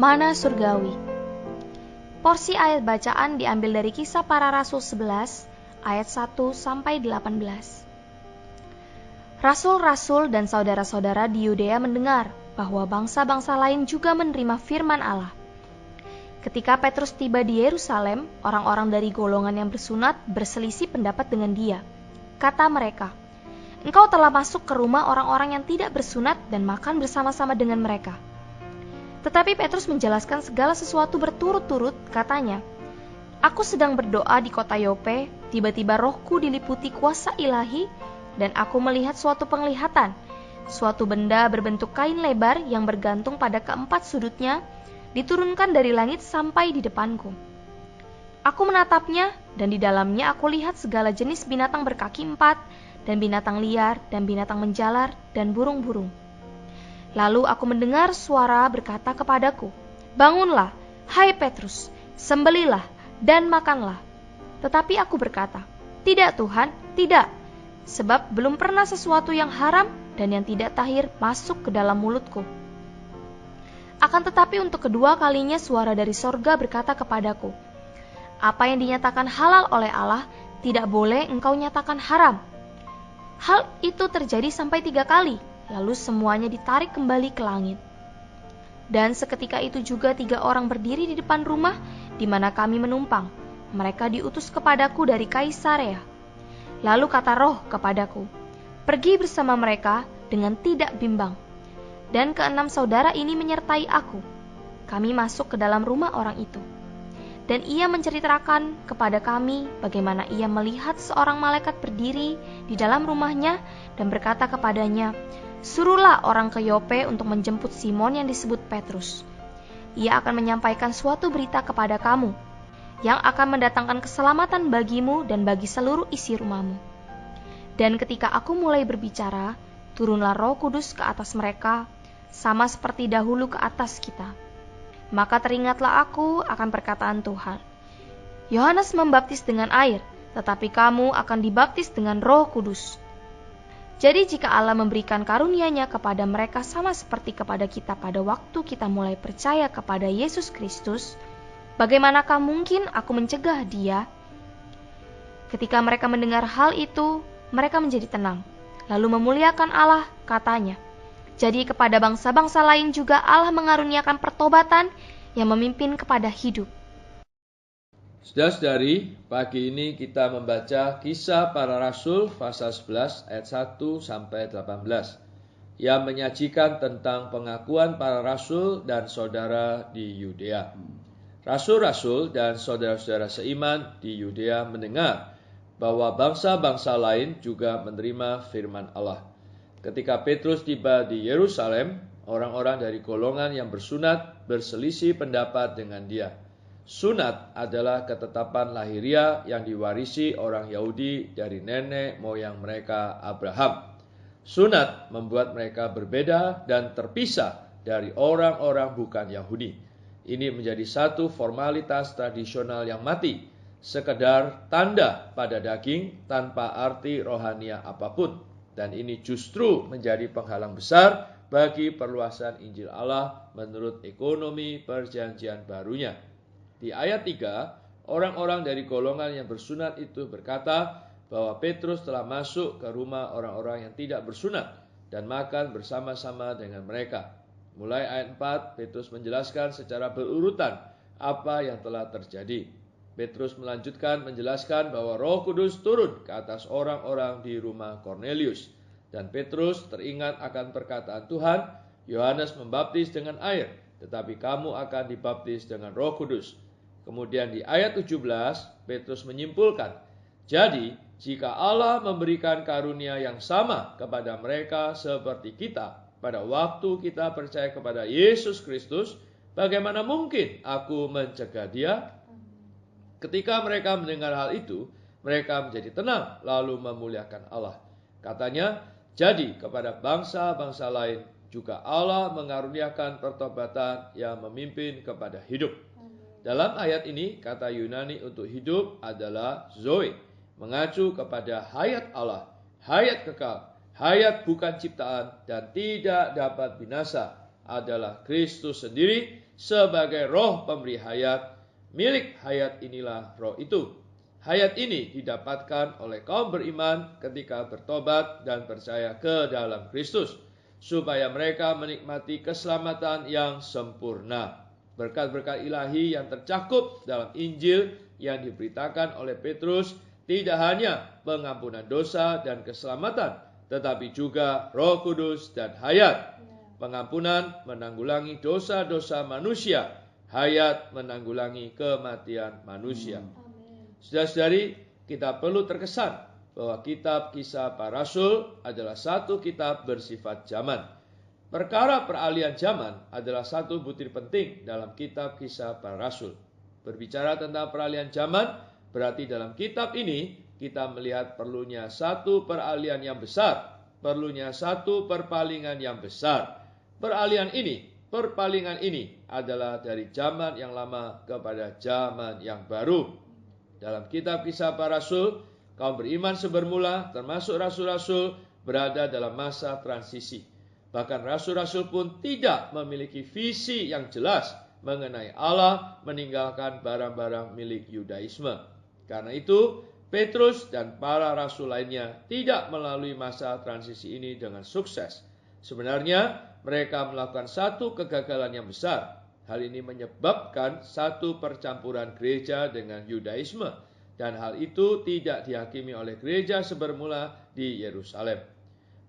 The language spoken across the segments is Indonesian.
Mana surgawi. Porsi ayat bacaan diambil dari Kisah Para Rasul 11 ayat 1 sampai 18. Rasul-rasul dan saudara-saudara di Yudea mendengar bahwa bangsa-bangsa lain juga menerima firman Allah. Ketika Petrus tiba di Yerusalem, orang-orang dari golongan yang bersunat berselisih pendapat dengan dia. Kata mereka, "Engkau telah masuk ke rumah orang-orang yang tidak bersunat dan makan bersama-sama dengan mereka." Tetapi Petrus menjelaskan segala sesuatu berturut-turut, katanya, "Aku sedang berdoa di kota Yope, tiba-tiba rohku diliputi kuasa ilahi, dan aku melihat suatu penglihatan, suatu benda berbentuk kain lebar yang bergantung pada keempat sudutnya, diturunkan dari langit sampai di depanku. Aku menatapnya, dan di dalamnya aku lihat segala jenis binatang berkaki empat, dan binatang liar, dan binatang menjalar, dan burung-burung. Lalu aku mendengar suara berkata kepadaku, 'Bangunlah, hai Petrus, sembelihlah dan makanlah.' Tetapi aku berkata, 'Tidak Tuhan, tidak, sebab belum pernah sesuatu yang haram dan yang tidak tahir masuk ke dalam mulutku.' Akan tetapi untuk kedua kalinya suara dari sorga berkata kepadaku, 'Apa yang dinyatakan halal oleh Allah, tidak boleh engkau nyatakan haram.' Hal itu terjadi sampai 3 kali, lalu semuanya ditarik kembali ke langit. Dan seketika itu juga 3 orang berdiri di depan rumah di mana kami menumpang. Mereka diutus kepadaku dari Kaisarea. Lalu kata Roh kepadaku, 'Pergi bersama mereka dengan tidak bimbang.' Dan 6 saudara ini menyertai aku. Kami masuk ke dalam rumah orang itu. Dan ia menceritakan kepada kami bagaimana ia melihat seorang malaikat berdiri di dalam rumahnya dan berkata kepadanya, 'Suruhlah orang ke Yope untuk menjemput Simon yang disebut Petrus. Ia akan menyampaikan suatu berita kepada kamu, yang akan mendatangkan keselamatan bagimu dan bagi seluruh isi rumahmu.' Dan ketika aku mulai berbicara, turunlah Roh Kudus ke atas mereka, sama seperti dahulu ke atas kita. Maka teringatlah aku akan perkataan Tuhan. Yohanes membaptis dengan air, tetapi kamu akan dibaptis dengan Roh Kudus. Jadi jika Allah memberikan karunia-Nya kepada mereka sama seperti kepada kita pada waktu kita mulai percaya kepada Yesus Kristus, bagaimanakah mungkin aku mencegah dia?" Ketika mereka mendengar hal itu, mereka menjadi tenang, lalu memuliakan Allah, katanya, "Jadi kepada bangsa-bangsa lain juga Allah mengaruniakan pertobatan yang memimpin kepada hidup." Saudara-saudari, pagi ini kita membaca Kisah Para Rasul pasal 11 ayat 1 sampai 18 yang menyajikan tentang pengakuan para rasul dan saudara di Yudea. Rasul-rasul dan saudara-saudara seiman di Yudea mendengar bahwa bangsa-bangsa lain juga menerima firman Allah. Ketika Petrus tiba di Yerusalem, orang-orang dari golongan yang bersunat berselisih pendapat dengan dia. Sunat adalah ketetapan lahiriah yang diwarisi orang Yahudi dari nenek moyang mereka Abraham. Sunat membuat mereka berbeda dan terpisah dari orang-orang bukan Yahudi. Ini menjadi satu formalitas tradisional yang mati, sekedar tanda pada daging tanpa arti rohania apapun. Dan ini justru menjadi penghalang besar bagi perluasan Injil Allah menurut ekonomi perjanjian barunya. Di ayat 3, orang-orang dari golongan yang bersunat itu berkata bahwa Petrus telah masuk ke rumah orang-orang yang tidak bersunat dan makan bersama-sama dengan mereka. Mulai ayat 4, Petrus menjelaskan secara berurutan apa yang telah terjadi. Petrus melanjutkan menjelaskan bahwa Roh Kudus turun ke atas orang-orang di rumah Kornelius. Dan Petrus teringat akan perkataan Tuhan, Yohanes membaptis dengan air, tetapi kamu akan dibaptis dengan Roh Kudus. Kemudian di ayat 17, Petrus menyimpulkan, jadi jika Allah memberikan karunia yang sama kepada mereka seperti kita pada waktu kita percaya kepada Yesus Kristus, bagaimana mungkin aku mencegah dia? Ketika mereka mendengar hal itu, mereka menjadi tenang lalu memuliakan Allah. Katanya, jadi kepada bangsa-bangsa lain juga Allah mengaruniakan pertobatan yang memimpin kepada hidup. Dalam ayat ini, kata Yunani untuk hidup adalah Zoe, mengacu kepada hayat Allah, hayat kekal, hayat bukan ciptaan dan tidak dapat binasa adalah Kristus sendiri, sebagai roh pemberi hayat. Milik hayat inilah roh itu. Hayat ini didapatkan oleh kaum beriman ketika bertobat dan percaya ke dalam Kristus, supaya mereka menikmati keselamatan yang sempurna. Berkat-berkat ilahi yang tercakup dalam Injil yang diberitakan oleh Petrus tidak hanya pengampunan dosa dan keselamatan, tetapi juga Roh Kudus dan hayat. Pengampunan menanggulangi dosa-dosa manusia, hayat menanggulangi kematian manusia. Saudara-saudari, kita perlu terkesan bahwa kitab Kisah Para Rasul adalah satu kitab bersifat zaman. Perkara peralihan zaman adalah satu butir penting dalam kitab Kisah Para Rasul. Berbicara tentang peralihan zaman, berarti dalam kitab ini kita melihat perlunya satu peralihan yang besar, perlunya satu perpalingan yang besar. Perpalingan ini adalah dari zaman yang lama kepada zaman yang baru. Dalam kitab Kisah Para Rasul, kaum beriman sebermula, termasuk rasul-rasul, berada dalam masa transisi. Bahkan rasul-rasul pun tidak memiliki visi yang jelas mengenai Allah, meninggalkan barang-barang milik Yudaisme. Karena itu, Petrus dan para rasul lainnya tidak melalui masa transisi ini dengan sukses. Sebenarnya, mereka melakukan satu kegagalan yang besar. Hal ini menyebabkan satu percampuran gereja dengan Yudaisme, dan hal itu tidak dihakimi oleh gereja sebermula di Yerusalem.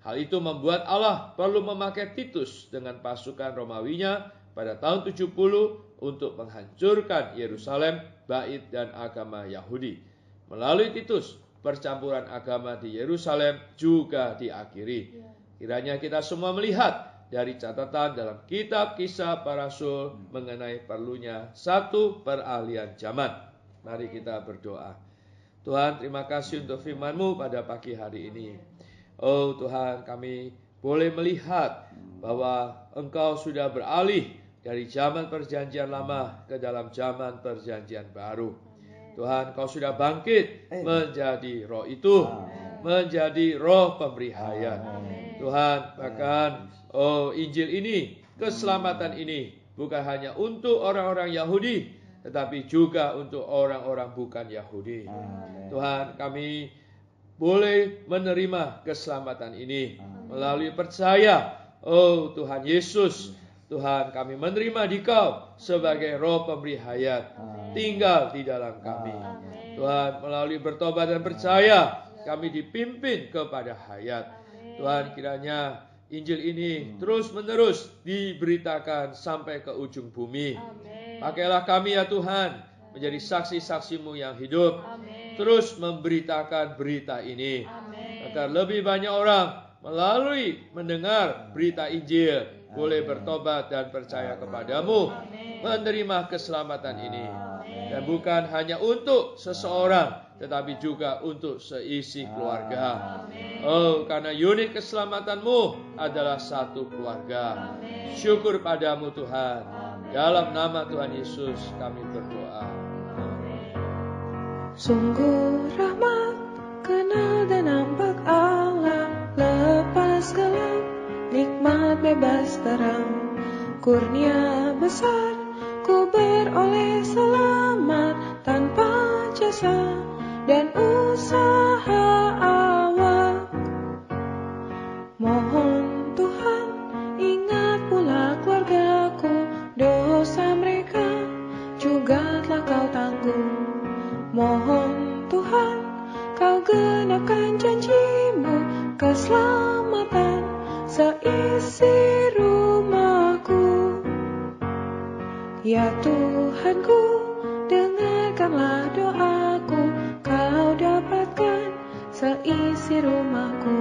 Hal itu membuat Allah perlu memakai Titus dengan pasukan Romawinya pada tahun 70 untuk menghancurkan Yerusalem, bait dan agama Yahudi. Melalui Titus, percampuran agama di Yerusalem juga diakhiri. Kiranya kita semua melihat dari catatan dalam kitab Kisah Para Rasul mengenai perlunya satu peralihan zaman. Mari kita berdoa. Tuhan, terima kasih untuk firman-Mu pada pagi hari ini. Oh Tuhan, kami boleh melihat bahwa Engkau sudah beralih dari zaman perjanjian lama ke dalam zaman perjanjian baru. Tuhan, Kau sudah bangkit menjadi roh itu, menjadi roh pemberi hayat. Tuhan, bahkan Injil ini, keselamatan ini bukan hanya untuk orang-orang Yahudi, tetapi juga untuk orang-orang bukan Yahudi. Tuhan, kami boleh menerima keselamatan ini melalui percaya. Oh Tuhan Yesus, Tuhan, kami menerima Dikau sebagai roh pemberi hayat, tinggal di dalam kami. Tuhan, melalui bertobat dan percaya, kami dipimpin kepada hayat. Tuhan, kiranya Injil ini terus-menerus diberitakan sampai ke ujung bumi. Pakailah kami ya Tuhan, menjadi saksi-saksi-Mu yang hidup. Terus memberitakan berita ini. Agar lebih banyak orang melalui mendengar berita Injil, boleh bertobat dan percaya kepadamu, menerima keselamatan ini. Dan bukan hanya untuk seseorang, tetapi juga untuk seisi keluarga. Oh, karena unit keselamatan-Mu adalah satu keluarga. Syukur padamu Tuhan. Dalam nama Tuhan Yesus kami berdoa. Sungguh rahmat, kenal dan nampak Allah, lepas gelap, nikmat bebas terang, kurnia besar, ku beroleh selamat tanpa jasa dan usaha awak. Mohon Tuhan, ingat pula keluargaku, dosa mereka juga telah Kau tanggung. Mohon Tuhan, Kau genapkan janji-Mu, keselamatan seisi rumahku. Ya Tuhanku, dengarkanlah doaku, Kau dapatkan seisi rumahku.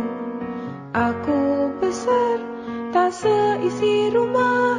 Aku besar, tak seisi rumah